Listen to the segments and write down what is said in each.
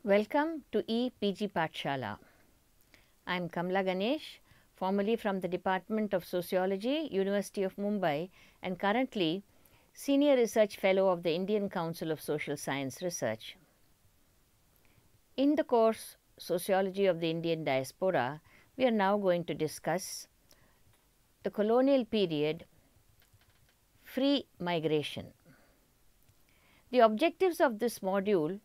Welcome to ePG Pathshala. I am Kamla Ganesh, formerly from the Department of Sociology, University of Mumbai, and currently Senior Research Fellow of the Indian Council of Social Science Research. In the course Sociology of the Indian Diaspora, we are now going to discuss the colonial period, free migration. The objectives of this module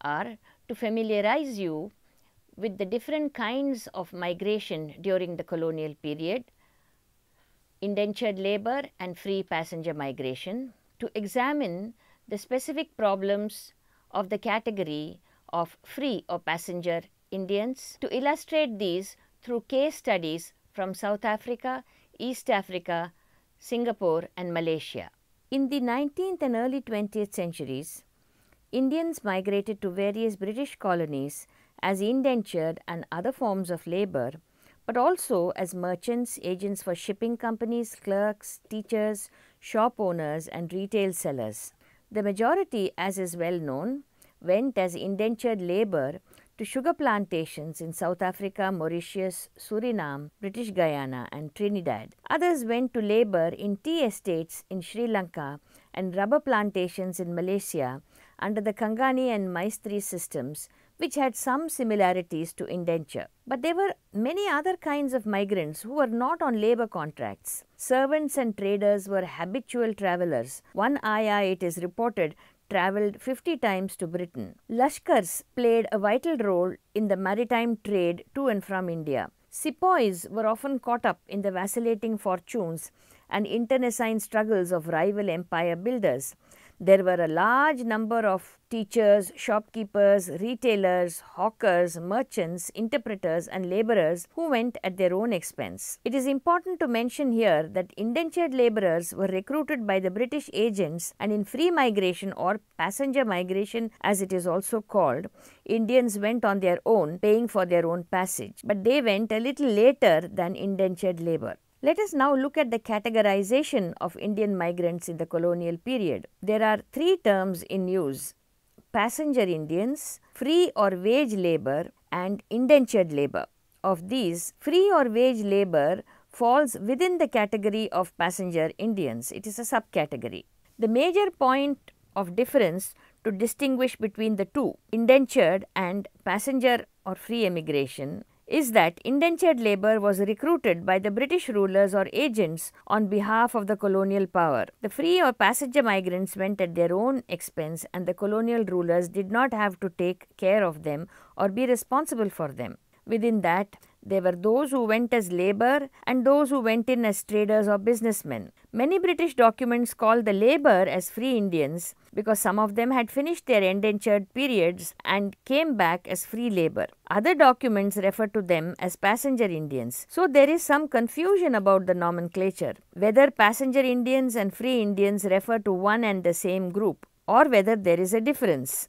are to familiarize you with the different kinds of migration during the colonial period, indentured labor and free passenger migration, to examine the specific problems of the category of free or passenger Indians, to illustrate these through case studies from South Africa, East Africa, Singapore and Malaysia. In the 19th and early 20th centuries, Indians migrated to various British colonies as indentured and other forms of labor, but also as merchants, agents for shipping companies, clerks, teachers, shop owners and retail sellers. The majority, as is well known, went as indentured labor to sugar plantations in South Africa, Mauritius, Suriname, British Guyana and Trinidad. Others went to labor in tea estates in Sri Lanka and rubber plantations in Malaysia under the Kangani and Maistri systems, which had some similarities to indenture. But there were many other kinds of migrants who were not on labor contracts. Servants and traders were habitual travelers. One ayah, it is reported, travelled 50 times to Britain. Lashkars played a vital role in the maritime trade to and from India. Sepoys were often caught up in the vacillating fortunes and internecine struggles of rival empire builders. There were a large number of teachers, shopkeepers, retailers, hawkers, merchants, interpreters and labourers who went at their own expense. It is important to mention here that indentured labourers were recruited by the British agents, and in free migration or passenger migration as it is also called, Indians went on their own, paying for their own passage, but they went a little later than indentured labour. Let us now look at the categorization of Indian migrants in the colonial period. There are three terms in use: passenger Indians, free or wage labor and indentured labor. Of these, free or wage labor falls within the category of passenger Indians. It is a subcategory. The major point of difference to distinguish between the two, indentured and passenger or free emigration, is that indentured labor was recruited by the British rulers or agents on behalf of the colonial power. The free or passenger migrants went at their own expense, and the colonial rulers did not have to take care of them or be responsible for them. Within that, there were those who went as labor and those who went in as traders or businessmen. Many British documents call the labor as free Indians because some of them had finished their indentured periods and came back as free labor. Other documents refer to them as passenger Indians. So there is some confusion about the nomenclature, whether passenger Indians and free Indians refer to one and the same group, or whether there is a difference.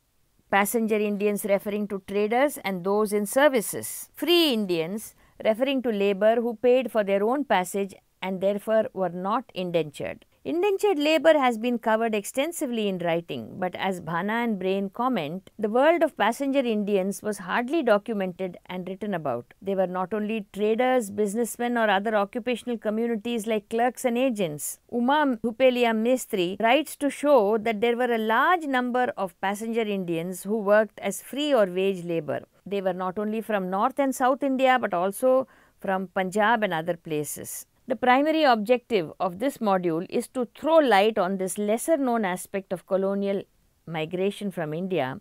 Passenger Indians referring to traders and those in services. Free Indians referring to labor who paid for their own passage and therefore were not indentured. Indentured labor has been covered extensively in writing, but as Bhana and Brain comment, the world of passenger Indians was hardly documented and written about. They were not only traders, businessmen or other occupational communities like clerks and agents. Uma Bhupelia Mistry writes to show that there were a large number of passenger Indians who worked as free or wage labor. They were not only from North and South India but also from Punjab and other places. The primary objective of this module is to throw light on this lesser known aspect of colonial migration from India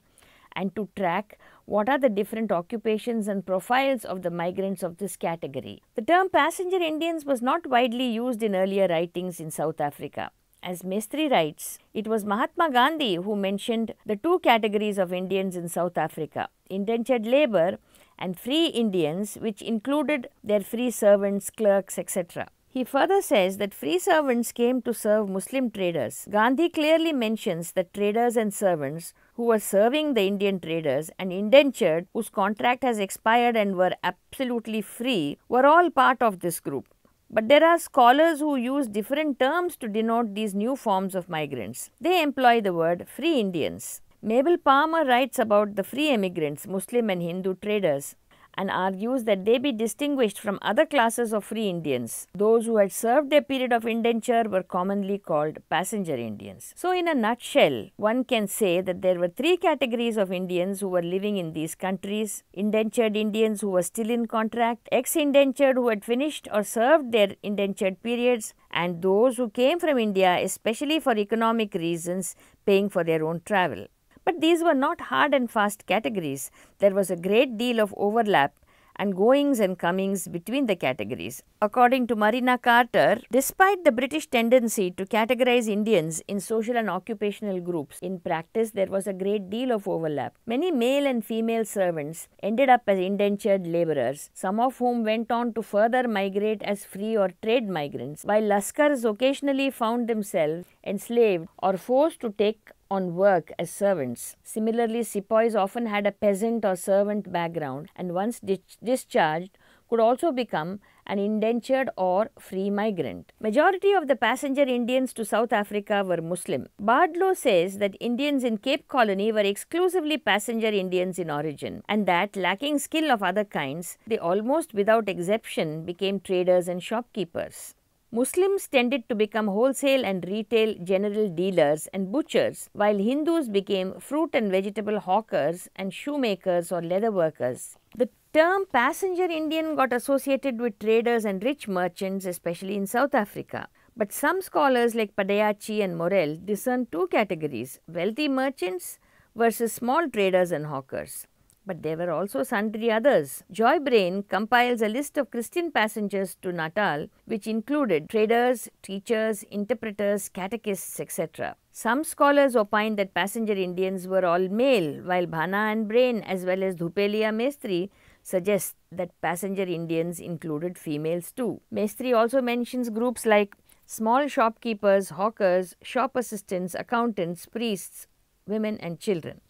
and to track what are the different occupations and profiles of the migrants of this category. The term passenger Indians was not widely used in earlier writings in South Africa. As Mestri writes, it was Mahatma Gandhi who mentioned the two categories of Indians in South Africa, indentured labor and free Indians, which included their free servants, clerks, etc. He further says that free servants came to serve Muslim traders. Gandhi clearly mentions that traders and servants who were serving the Indian traders and indentured whose contract has expired and were absolutely free were all part of this group. But there are scholars who use different terms to denote these new forms of migrants. They employ the word free Indians. Mabel Palmer writes about the free emigrants, Muslim and Hindu traders, and argues that they be distinguished from other classes of free Indians. Those who had served their period of indenture were commonly called passenger Indians. So in a nutshell, one can say that there were three categories of Indians who were living in these countries: indentured Indians who were still in contract, ex-indentured who had finished or served their indentured periods, and those who came from India especially for economic reasons, paying for their own travel. But these were not hard and fast categories. There was a great deal of overlap and goings and comings between the categories. According to Marina Carter, despite the British tendency to categorize Indians in social and occupational groups, in practice there was a great deal of overlap. Many male and female servants ended up as indentured labourers, some of whom went on to further migrate as free or trade migrants, while Laskars occasionally found themselves enslaved or forced to take on work as servants. Similarly, sepoys often had a peasant or servant background and once discharged could also become an indentured or free migrant. Majority of the passenger Indians to South Africa were Muslim. Bardlow says that Indians in Cape Colony were exclusively passenger Indians in origin, and that, lacking skill of other kinds, they almost without exception became traders and shopkeepers. Muslims tended to become wholesale and retail general dealers and butchers, while Hindus became fruit and vegetable hawkers and shoemakers or leather workers. The term passenger Indian got associated with traders and rich merchants, especially in South Africa. But some scholars like Padayachi and Morel discern two categories: wealthy merchants versus small traders and hawkers. But there were also sundry others. Joy Brain compiles a list of Christian passengers to Natal, which included traders, teachers, interpreters, catechists, etc. Some scholars opine that passenger Indians were all male, while Bhana and Brain as well as Dhupelia Mestri suggest that passenger Indians included females too. Mestri also mentions groups like small shopkeepers, hawkers, shop assistants, accountants, priests, women and children.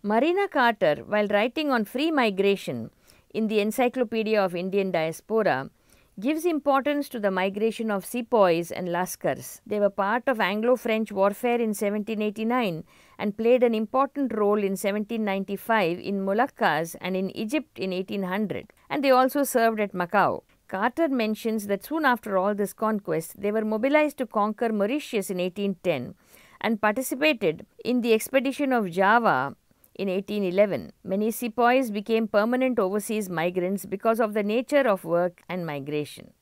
Marina Carter, while writing on free migration in the Encyclopedia of Indian Diaspora, gives importance to the migration of sepoys and Laskars. They were part of Anglo-French warfare in 1789 and played an important role in 1795 in Moluccas and in Egypt in 1800, and they also served at Macau. Carter mentions that soon after all this conquest, they were mobilized to conquer Mauritius in 1810 and participated in the expedition of Java in 1811. Many sepoys became permanent overseas migrants because of the nature of work and migration.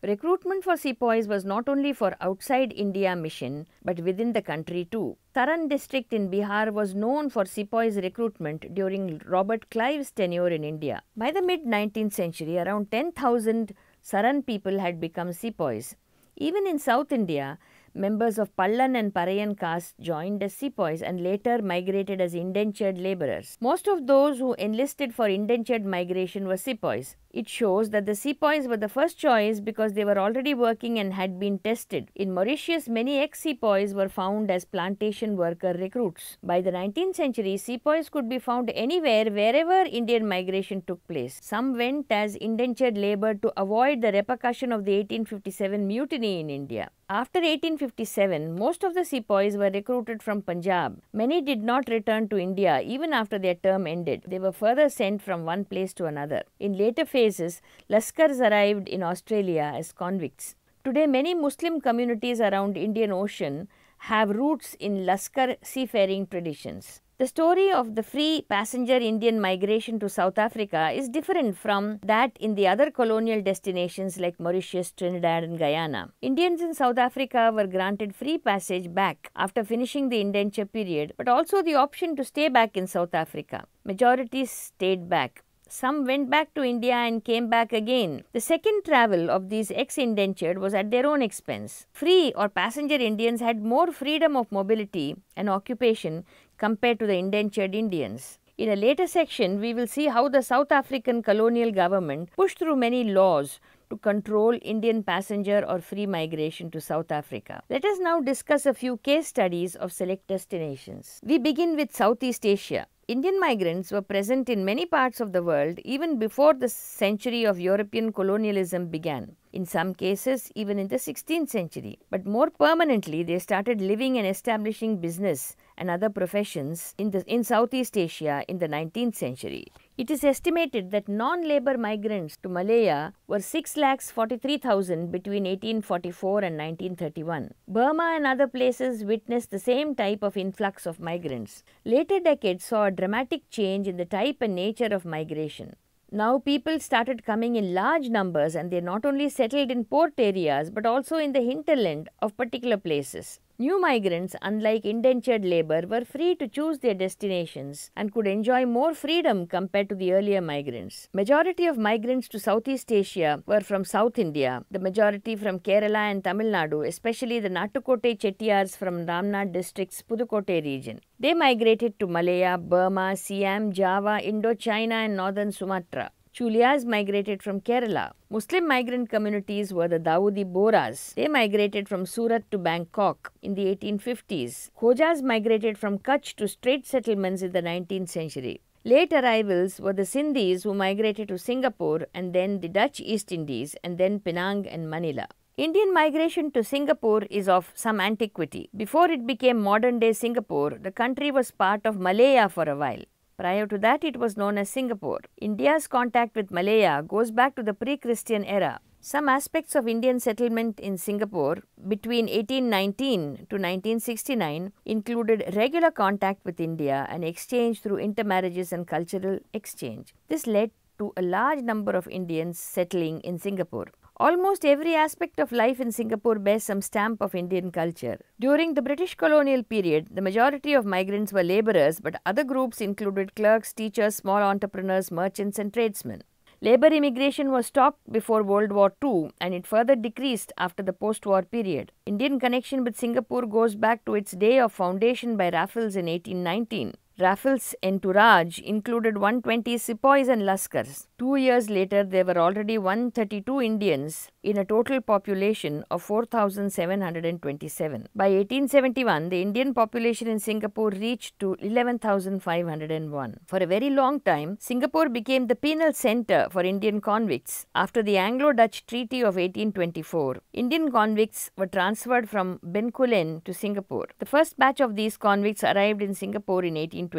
Recruitment for sepoys was not only for outside India mission but within the country too. Saran district in Bihar was known for sepoys recruitment during Robert Clive's tenure in India. By the mid-19th century, around 10,000 Saran people had become sepoys. Even in South India, members of Pallan and Parayan castes joined as sepoys and later migrated as indentured labourers. Most of those who enlisted for indentured migration were sepoys. It shows that the sepoys were the first choice because they were already working and had been tested. In Mauritius, many ex-sepoys were found as plantation worker recruits. By the 19th century, sepoys could be found anywhere wherever Indian migration took place. Some went as indentured labour to avoid the repercussion of the 1857 mutiny in India. After 1857, most of the sepoys were recruited from Punjab. Many did not return to India even after their term ended. They were further sent from one place to another. In later phases, Laskars arrived in Australia as convicts. Today, many Muslim communities around Indian Ocean have roots in Laskar seafaring traditions. The story of the free passenger Indian migration to South Africa is different from that in the other colonial destinations like Mauritius, Trinidad and Guyana. Indians in South Africa were granted free passage back after finishing the indenture period, but also the option to stay back in South Africa. Majority stayed back. Some went back to India and came back again. The second travel of these ex-indentured was at their own expense. Free or passenger Indians had more freedom of mobility and occupation compared to the indentured Indians. In a later section, we will see how the South African colonial government pushed through many laws to control Indian passenger or free migration to South Africa. Let us now discuss a few case studies of select destinations. We begin with Southeast Asia. Indian migrants were present in many parts of the world even before the century of European colonialism began. In some cases, even in the 16th century. But more permanently, they started living and establishing business and other professions in Southeast Asia in the 19th century. It is estimated that non-labor migrants to Malaya were 6,43,000 between 1844 and 1931. Burma and other places witnessed the same type of influx of migrants. Later decades saw a dramatic change in the type and nature of migration. Now people started coming in large numbers, and they not only settled in port areas but also in the hinterland of particular places. New migrants, unlike indentured labor, were free to choose their destinations and could enjoy more freedom compared to the earlier migrants. Majority of migrants to Southeast Asia were from South India, the majority from Kerala and Tamil Nadu, especially the Nattukotte Chettiars from Ramnad district's Pudukkottai region. They migrated to Malaya, Burma, Siam, Java, Indochina and northern Sumatra. Chulias migrated from Kerala. Muslim migrant communities were the Dawoodi Bohras. They migrated from Surat to Bangkok in the 1850s. Khojas migrated from Kutch to straight settlements in the 19th century. Late arrivals were the Sindhis, who migrated to Singapore and then the Dutch East Indies and then Penang and Manila. Indian migration to Singapore is of some antiquity. Before it became modern-day Singapore, the country was part of Malaya for a while. Prior to that, it was known as Singapore. India's contact with Malaya goes back to the pre-Christian era. Some aspects of Indian settlement in Singapore between 1819 to 1969 included regular contact with India and exchange through intermarriages and cultural exchange. This led to a large number of Indians settling in Singapore. Almost every aspect of life in Singapore bears some stamp of Indian culture. During the British colonial period, the majority of migrants were labourers, but other groups included clerks, teachers, small entrepreneurs, merchants and tradesmen. Labour immigration was stopped before World War II, and it further decreased after the post-war period. Indian connection with Singapore goes back to its day of foundation by Raffles in 1819. Raffles' entourage included 120 sepoys and laskars. 2 years later, there were already 132 Indians in a total population of 4,727. By 1871, the Indian population in Singapore reached to 11,501. For a very long time, Singapore became the penal center for Indian convicts. After the Anglo-Dutch Treaty of 1824, Indian convicts were transferred from Bencoolen to Singapore. The first batch of these convicts arrived in Singapore in 1825.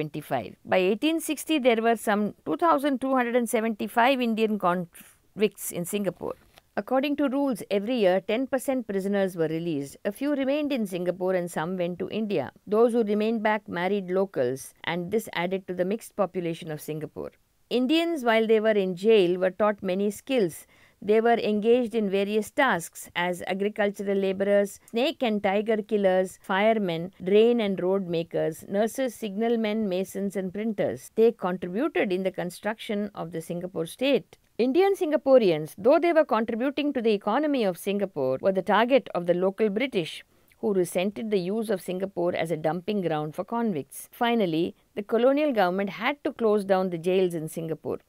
By 1860, there were some 2,275 Indian convicts in Singapore. According to rules, every year 10% prisoners were released. A few remained in Singapore and some went to India. Those who remained back married locals, and this added to the mixed population of Singapore. Indians, while they were in jail, were taught many skills. They were engaged in various tasks as agricultural labourers, snake and tiger killers, firemen, drain and road makers, nurses, signalmen, masons and printers. They contributed in the construction of the Singapore state. Indian Singaporeans, though they were contributing to the economy of Singapore, were the target of the local British, who resented the use of Singapore as a dumping ground for convicts. Finally, the colonial government had to close down the jails in Singapore.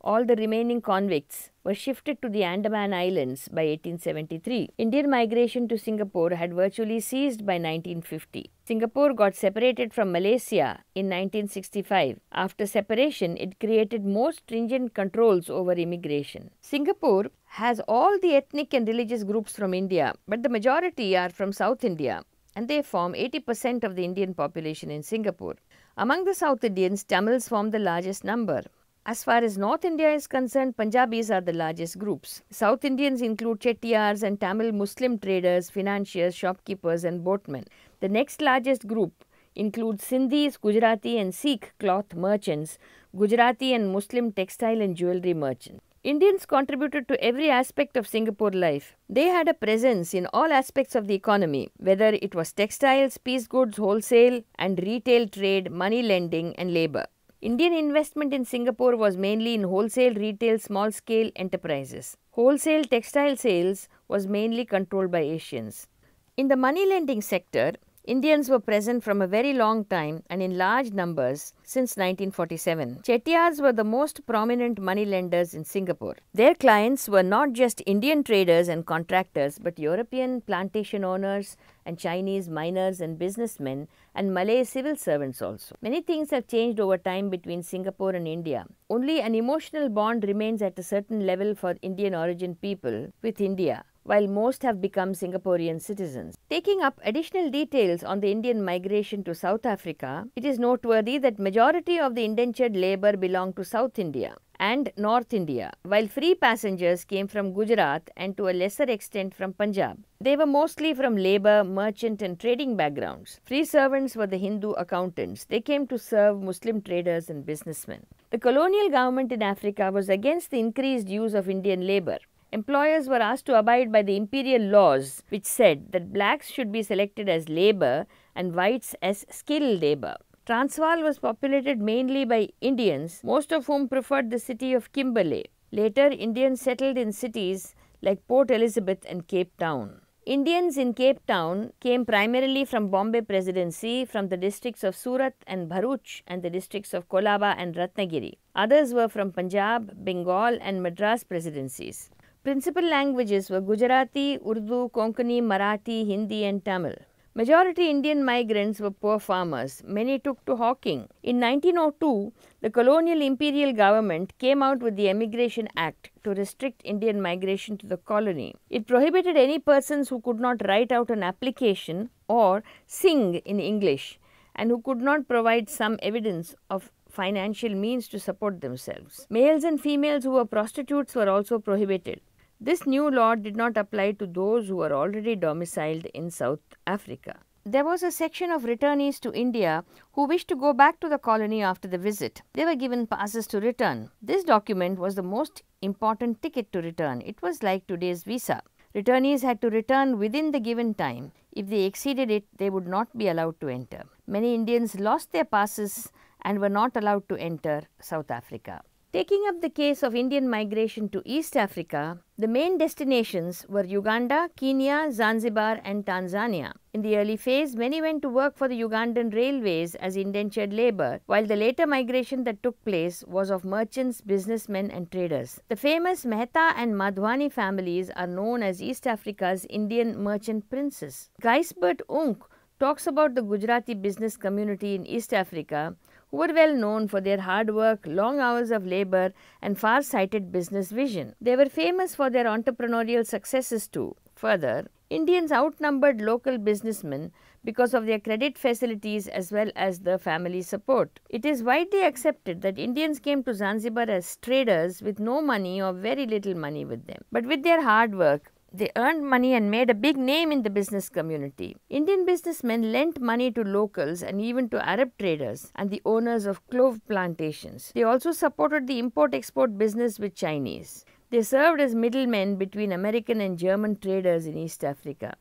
All the remaining convicts were shifted to the Andaman Islands by 1873. Indian migration to Singapore had virtually ceased by 1950. Singapore got separated from Malaysia in 1965. After separation, it created more stringent controls over immigration. Singapore has all the ethnic and religious groups from India, but the majority are from South India, and they form 80% of the Indian population in Singapore. Among the South Indians, Tamils form the largest number. As far as North India is concerned, Punjabis are the largest groups. South Indians include Chettiars and Tamil Muslim traders, financiers, shopkeepers and boatmen. The next largest group includes Sindhis, Gujarati and Sikh cloth merchants, Gujarati and Muslim textile and jewellery merchants. Indians contributed to every aspect of Singapore life. They had a presence in all aspects of the economy, whether it was textiles, piece goods, wholesale and retail trade, money lending and labour. Indian investment in Singapore was mainly in wholesale, retail, small-scale enterprises. Wholesale textile sales was mainly controlled by Asians. In the money lending sector, Indians were present from a very long time and in large numbers since 1947. Chettiars were the most prominent money lenders in Singapore. Their clients were not just Indian traders and contractors, but European plantation owners and Chinese miners and businessmen and Malay civil servants also. Many things have changed over time between Singapore and India. Only an emotional bond remains at a certain level for Indian origin people with India, while most have become Singaporean citizens. Taking up additional details on the Indian migration to South Africa, it is noteworthy that majority of the indentured labour belonged to South India and North India, while free passengers came from Gujarat and to a lesser extent from Punjab. They were mostly from labour, merchant and trading backgrounds. Free servants were the Hindu accountants. They came to serve Muslim traders and businessmen. The colonial government in Africa was against the increased use of Indian labour. Employers were asked to abide by the imperial laws which said that blacks should be selected as labour and whites as skilled labour. Transvaal was populated mainly by Indians, most of whom preferred the city of Kimberley. Later, Indians settled in cities like Port Elizabeth and Cape Town. Indians in Cape Town came primarily from Bombay Presidency, from the districts of Surat and Bharuch and the districts of Colaba and Ratnagiri. Others were from Punjab, Bengal and Madras presidencies. Principal languages were Gujarati, Urdu, Konkani, Marathi, Hindi and Tamil. Majority Indian migrants were poor farmers. Many took to hawking. In 1902, the colonial imperial government came out with the Emigration Act to restrict Indian migration to the colony. It prohibited any persons who could not write out an application or sing in English and who could not provide some evidence of financial means to support themselves. Males and females who were prostitutes were also prohibited. This new law did not apply to those who were already domiciled in South Africa. There was a section of returnees to India who wished to go back to the colony after the visit. They were given passes to return. This document was the most important ticket to return. It was like today's visa. Returnees had to return within the given time. If they exceeded it, they would not be allowed to enter. Many Indians lost their passes and were not allowed to enter South Africa. Taking up the case of Indian migration to East Africa, the main destinations were Uganda, Kenya, Zanzibar and Tanzania. In the early phase, many went to work for the Ugandan railways as indentured labour, while the later migration that took place was of merchants, businessmen and traders. The famous Mehta and Madhwani families are known as East Africa's Indian merchant princes. Gijsbert Unk talks about the Gujarati business community in East Africa, who were well known for their hard work, long hours of labour and far-sighted business vision. They were famous for their entrepreneurial successes too. Further, Indians outnumbered local businessmen because of their credit facilities as well as the family support. It is widely accepted that Indians came to Zanzibar as traders with no money or very little money with them. But with their hard work, they earned money and made a big name in the business community. Indian businessmen lent money to locals and even to Arab traders and the owners of clove plantations. They also supported the import-export business with Chinese. They served as middlemen between American and German traders in East Africa.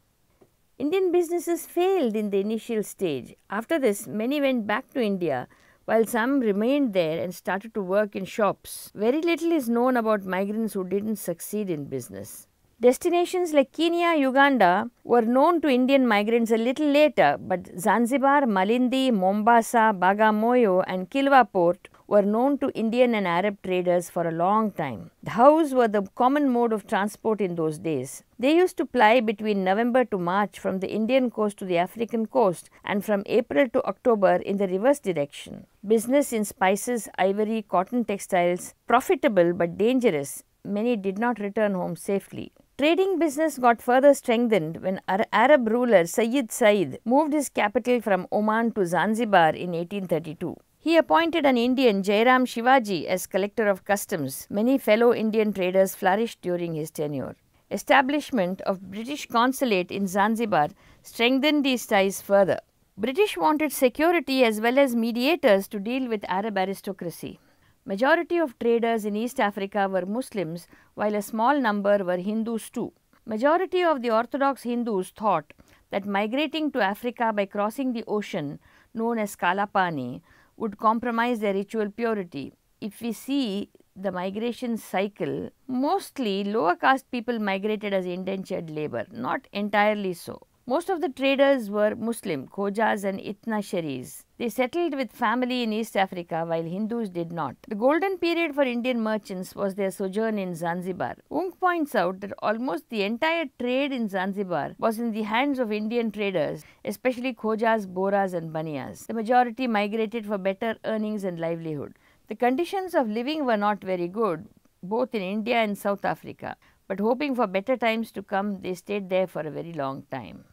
Indian businesses failed in the initial stage. After this, many went back to India, while some remained there and started to work in shops. Very little is known about migrants who didn't succeed in business. Destinations like Kenya, Uganda were known to Indian migrants a little later, but Zanzibar, Malindi, Mombasa, Bagamoyo and Kilwa Port were known to Indian and Arab traders for a long time. Dhows were the common mode of transport in those days. They used to ply between November to March from the Indian coast to the African coast and from April to October in the reverse direction. Business in spices, ivory, cotton textiles, profitable but dangerous. Many did not return home safely. Trading business got further strengthened when Arab ruler Sayyid Said moved his capital from Oman to Zanzibar in 1832. He appointed an Indian, Jairam Shivaji, as collector of customs. Many fellow Indian traders flourished during his tenure. Establishment of British consulate in Zanzibar strengthened these ties further. British wanted security as well as mediators to deal with Arab aristocracy. Majority of traders in East Africa were Muslims, while a small number were Hindus too. Majority of the Orthodox Hindus thought that migrating to Africa by crossing the ocean, known as Kalapani, would compromise their ritual purity. If we see the migration cycle, mostly lower caste people migrated as indentured labour, not entirely so. Most of the traders were Muslim, Khojas and Itnasharis. They settled with family in East Africa while Hindus did not. The golden period for Indian merchants was their sojourn in Zanzibar. Ung points out that almost the entire trade in Zanzibar was in the hands of Indian traders, especially Khojas, Boras and Baniyas. The majority migrated for better earnings and livelihood. The conditions of living were not very good, both in India and South Africa. but hoping for better times to come, they stayed there for a very long time.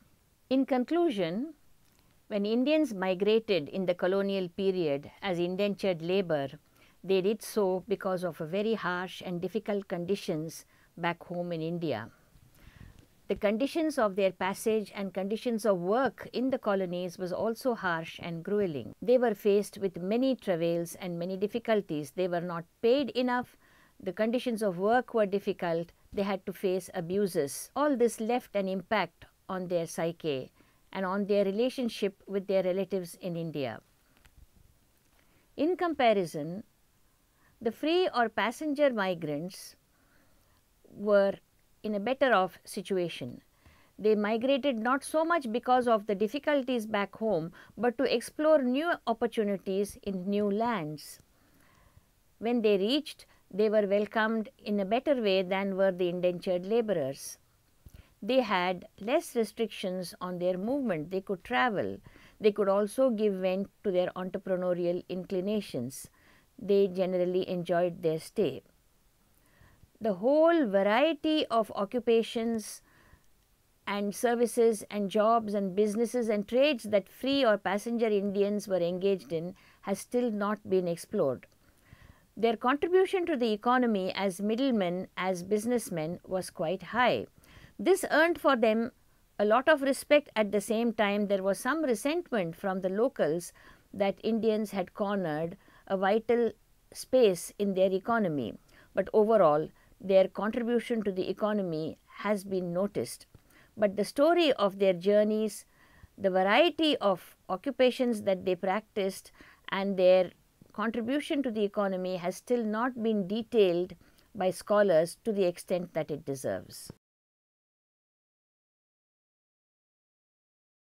In conclusion, when Indians migrated in the colonial period as indentured labor, they did so because of a very harsh and difficult conditions back home in India. The conditions of their passage and conditions of work in the colonies was also harsh and grueling. They were faced with many travails and many difficulties. They were not paid enough. The conditions of work were difficult. They had to face abuses. All this left an impact on their psyche and on their relationship with their relatives in India. In comparison, the free or passenger migrants were in a better off situation. They migrated not so much because of the difficulties back home, but to explore new opportunities in new lands. When they reached, they were welcomed in a better way than were the indentured laborers. They had less restrictions on their movement. They could travel. They could also give vent to their entrepreneurial inclinations. They generally enjoyed their stay. The whole variety of occupations and services and jobs and businesses and trades that free or passenger Indians were engaged in has still not been explored. Their contribution to the economy as middlemen, as businessmen, was quite high. This earned for them a lot of respect. At the same time, there was some resentment from the locals that Indians had cornered a vital space in their economy. But overall, their contribution to the economy has been noticed. But the story of their journeys, the variety of occupations that they practiced, and their contribution to the economy has still not been detailed by scholars to the extent that it deserves.